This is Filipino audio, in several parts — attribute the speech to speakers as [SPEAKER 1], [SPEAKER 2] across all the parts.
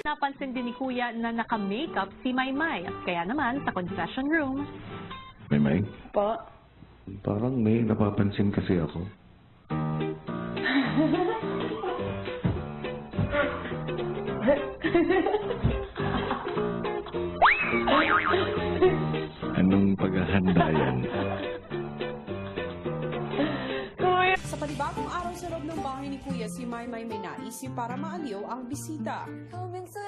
[SPEAKER 1] Napansin din ni Kuya na naka-makeup si Maymay. Kaya naman, sa confession room.
[SPEAKER 2] Maymay,
[SPEAKER 1] Po?
[SPEAKER 2] parang may napapansin kasi ako. Anong paghahanda yan?
[SPEAKER 3] Sa panibagong araw sa loob ng bahay ni Kuya, si Maymay may naisip para maaliw ang bisita.
[SPEAKER 4] 我名字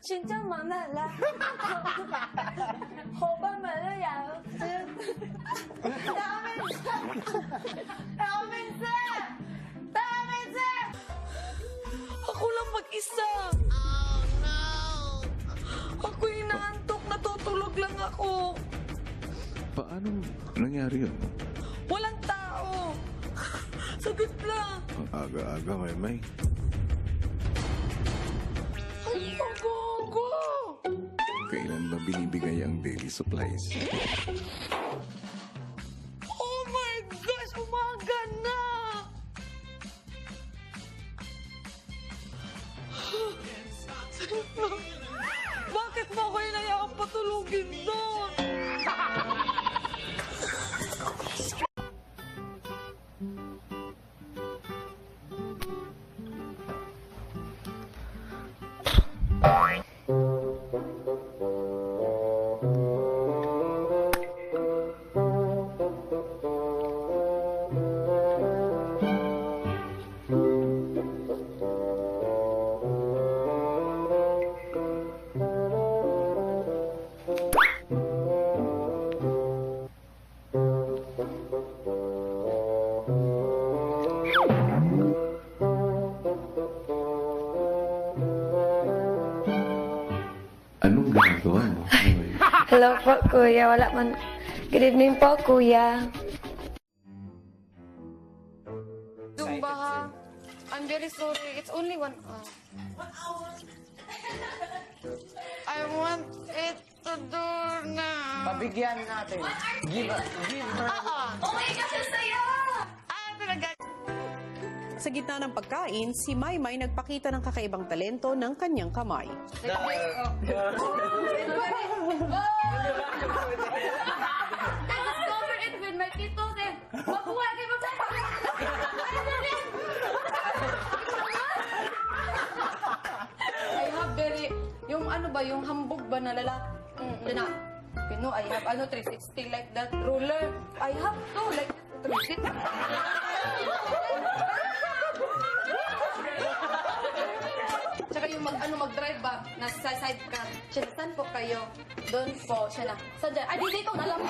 [SPEAKER 4] 真叫满满了，伙伴们的养子，大名字，
[SPEAKER 3] Ako lang mag-isa. Oh, no. Ako'y inaantok, natutulog lang ako.
[SPEAKER 2] Paano nangyari yun?
[SPEAKER 3] Walang tao. Saglit lang.
[SPEAKER 2] Ang aga-aga, Maymay.
[SPEAKER 3] Ay, magogo.
[SPEAKER 2] Kailan ba binibigay ang daily supplies?
[SPEAKER 3] Oh my gosh, umaga na. Bakit mo ako inayakang patulugin doon?
[SPEAKER 2] Anong ginagawa mo? Maymay?
[SPEAKER 4] Hello po, Kuya. Wala man. Good evening po, Kuya. Zumba, ha? I'm very sorry. It's only 1 hour. 1 hour? I want it to do now.
[SPEAKER 5] Pabigyan natin. Give her.
[SPEAKER 3] Sa gitna ng pagkain, si Maymay nagpakita ng kakaibang talento ng kanyang kamay.
[SPEAKER 4] Discover it with my tito then. Mabuhay kayo I have very, yung ano ba, yung hambog ba na lalaki? Na, you know, I have ano, 360 like that ruler. I have to, like 360. Tsaka yung mag-drive ba, nasa sidecar. Siya, saan po kayo? Doon po, siya na. Saan dyan? Ay, di dito na lang.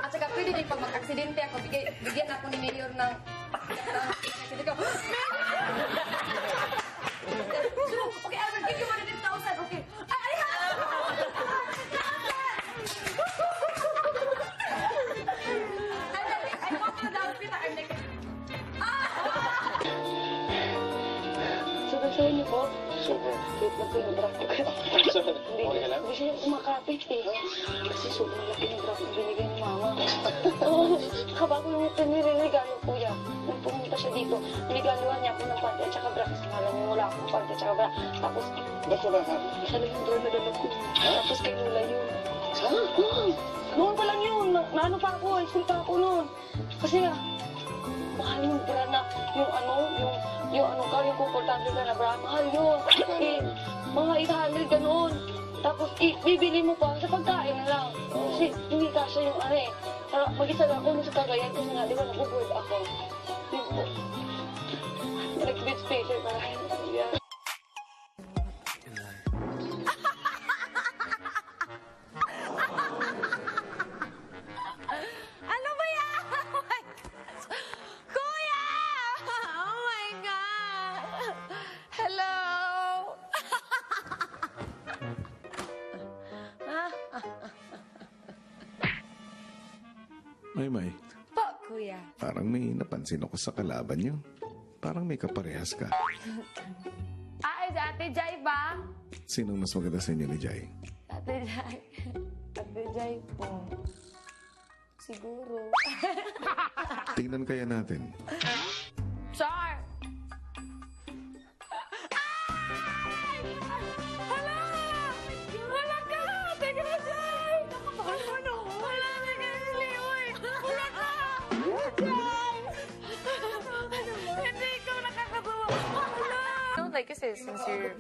[SPEAKER 4] At saka pwede din pag mag-aksidente ako, bigyan ako ni Mayor ng aksidente ko. Okay, I will give you 100,000. Okay. Ay! I go to the hospital. I'm like, Sabi niyo po, wait lang po yung draft ko. Hindi siya kumakapit eh. Kasi sobrang laki ng draft na binigay ni Mama. Oo, kabago niya ito niregalo, Kuya. Nung pumunta siya dito, niregaluhan niya ako ng panty at saka bra. Kasi malam niya wala akong panty at saka bra. Tapos,
[SPEAKER 5] Ba't wala ka?
[SPEAKER 4] isa lang yung drawer na dala ko. Tapos kay Lola yun. Noon pa lang yun. Naano pa ako, school pa ako noon. Kasi nga, mahal yung bra na, yung yung komportable ka na bra, mahal yun. Eh, mga 800 ganoon. Tapos, bibili mo pa sa pagkain na lang. Kasi, hindi kasya yung ano eh. Mag-isa lang ako nung sa Cagayan kasi nga, di ba, nabuboard ako. Yun po. Nag-bed spacer para yan.
[SPEAKER 1] Ano ba yan? Oh my God! Kuya! Oh my God! Hello!
[SPEAKER 2] Maymay,
[SPEAKER 4] Po, Kuya.
[SPEAKER 2] parang may napansin ako sa kalaban niyo. Parang may kaparehas ka.
[SPEAKER 4] Ay, Ate Jai ba?
[SPEAKER 2] Sinong mas maganda sa inyo ni Jai?
[SPEAKER 4] Ate Jai. Ate Jai po.
[SPEAKER 1] Siguro.
[SPEAKER 2] Tingnan kaya natin.
[SPEAKER 1] Char! Hala! Wala ka! Teka na dyan! Ano? Wala na kasi, uy! Wala ka! Char! Hindi ikaw nakakatawa. Wala! No, like kasi since you're...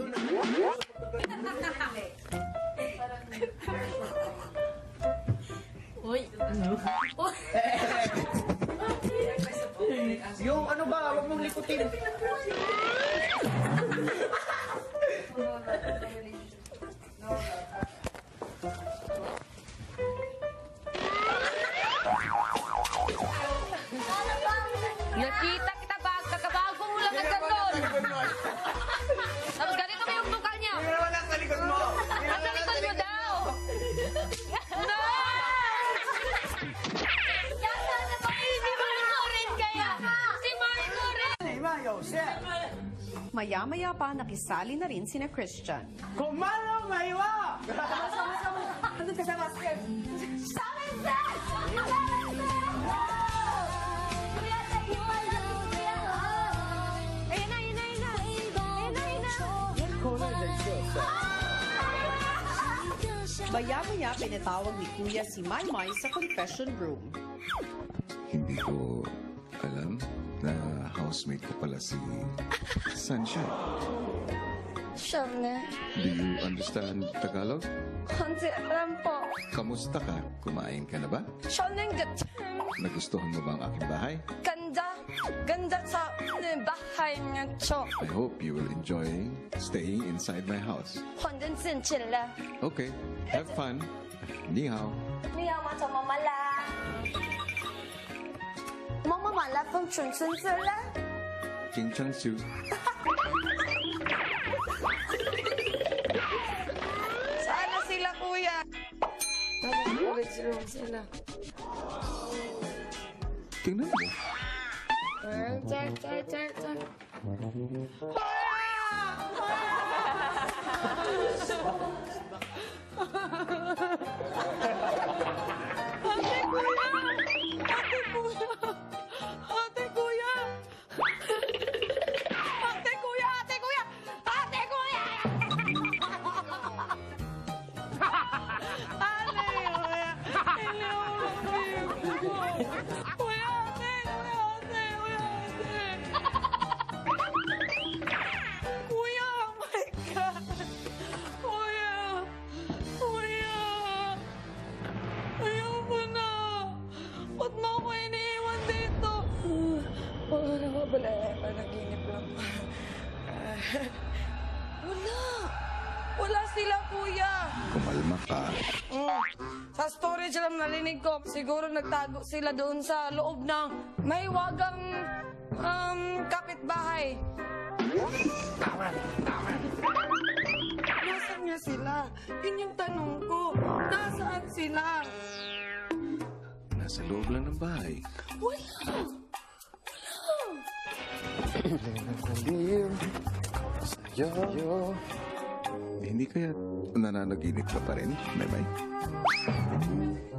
[SPEAKER 1] Uy!
[SPEAKER 5] Yung ano ba, huwag mong likutin.
[SPEAKER 1] Nakita kita ba? Kakabago mo lang ang gandun! Tapos ganito ba yung bukal niya?
[SPEAKER 5] Wala sa likod mo.
[SPEAKER 1] Nasa likod mo daw! No! Si Marco rin kaya! Si Marco rin!
[SPEAKER 3] Maya-maya pa nakisali na rin sina Christian.
[SPEAKER 5] Kumalo, maiwa!
[SPEAKER 1] Ayan na, ayan na, ayan na! Ayan na, ayan na!
[SPEAKER 3] Maya-maya pinatawag ni Kuya si Maymay sa confession room.
[SPEAKER 2] Hindi ko alam na housemate ko pala si Sunshine.
[SPEAKER 1] Sure na.
[SPEAKER 2] Do you understand Tagalog?
[SPEAKER 1] Konti alam po.
[SPEAKER 2] Kamusta ka? Kumain ka na ba?
[SPEAKER 1] Sure na yung
[SPEAKER 2] Nagustuhan mo ba ang aking bahay?
[SPEAKER 1] ganda. Ganda sa bahay niya, Cho.
[SPEAKER 2] I hope you will enjoy staying inside my house.
[SPEAKER 1] 反正真起来。
[SPEAKER 2] Okay, have fun. Ni hao.
[SPEAKER 1] 你要吗？找妈妈啦。妈妈买了份纯纯色啦。
[SPEAKER 2] King Chang Su.
[SPEAKER 1] Sana sila, kuya. Sila.
[SPEAKER 2] Tingnan mo.
[SPEAKER 1] Char, char, char, char. Ate kuya! Ate kuya! Ate kuya! Ate kuya! Kuya, ate! Kuya, oh my God! Kuya! Kuya! Ayoko na! Ba't mo ako iniiwan dito? Wala na nga pala. Panaginip lang. Wala! Wala sila, kuya!
[SPEAKER 2] Kumalma ka.
[SPEAKER 1] Sa storage lang narinig ko. Siguro nagtago sila doon sa loob ng may wagang kapitbahay. Nasaan nga sila? Yun yung tanong ko. Nasaan sila?
[SPEAKER 2] Nasa loob lang ng bahay.
[SPEAKER 1] Wala!
[SPEAKER 2] Hindi kaya nananaginip ka pa rin, Maymay?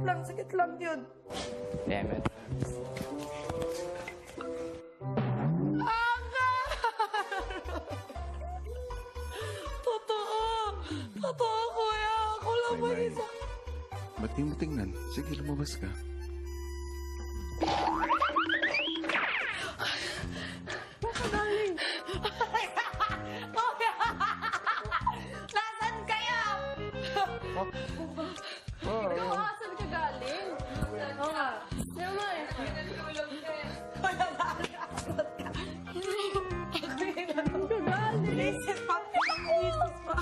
[SPEAKER 1] Lang, sakit lang yun.
[SPEAKER 5] Damn it.
[SPEAKER 1] Totoo! Totoo, kuya! Ako lang ba
[SPEAKER 2] Maymay.
[SPEAKER 1] isa?
[SPEAKER 2] Ba't di mo tingnan? Sige, lumabas ka.
[SPEAKER 1] Nasaan kayo? Ikaw, asan ka galing? Oo nga. Naman. Isis pa. Isis pa.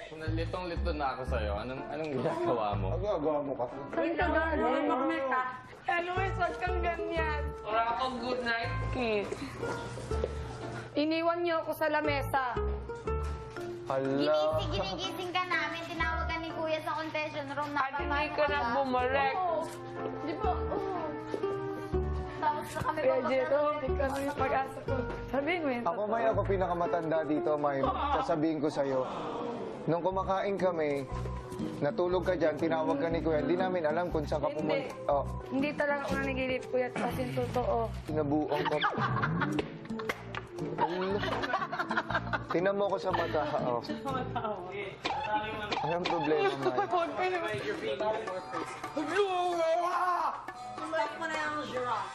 [SPEAKER 6] Kung nalitong-lito na ako sa'yo, anong ginagawa mo?
[SPEAKER 5] Magagawa mo kasi.
[SPEAKER 1] Saan ka galing? Magmeta. Anyways, wag kang ganyan.
[SPEAKER 6] Wala akong good night kiss.
[SPEAKER 1] Iniwan niyo ako sa lamesa.
[SPEAKER 5] Hala.
[SPEAKER 7] Ginigising ka namin, tinawag ka ni Kuya sa confession room na
[SPEAKER 6] Hindi ka na bumalik.
[SPEAKER 1] Di ba?
[SPEAKER 7] Tapos na kami
[SPEAKER 1] Kaya Jero, hindi ka na yung pag-asa ko. Sabihin mo yun.
[SPEAKER 5] Ako may ako pinakamatanda dito, may sasabihin ko sa'yo. Nung kumakain kami,
[SPEAKER 8] Natulog ka dyan, tinawag ka ni Kuya. Hindi namin alam kung saan ka pumunta. Oh,
[SPEAKER 4] Hindi talaga ako nanigilip, kuya. Kasi totoo.
[SPEAKER 8] tinabuong ka. Tinan mo ko sa mata. Oh. Anong problema, May?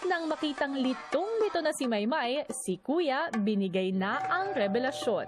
[SPEAKER 9] Nang makitang litong-lito na si Maymay, si Kuya binigay na ang revelasyon.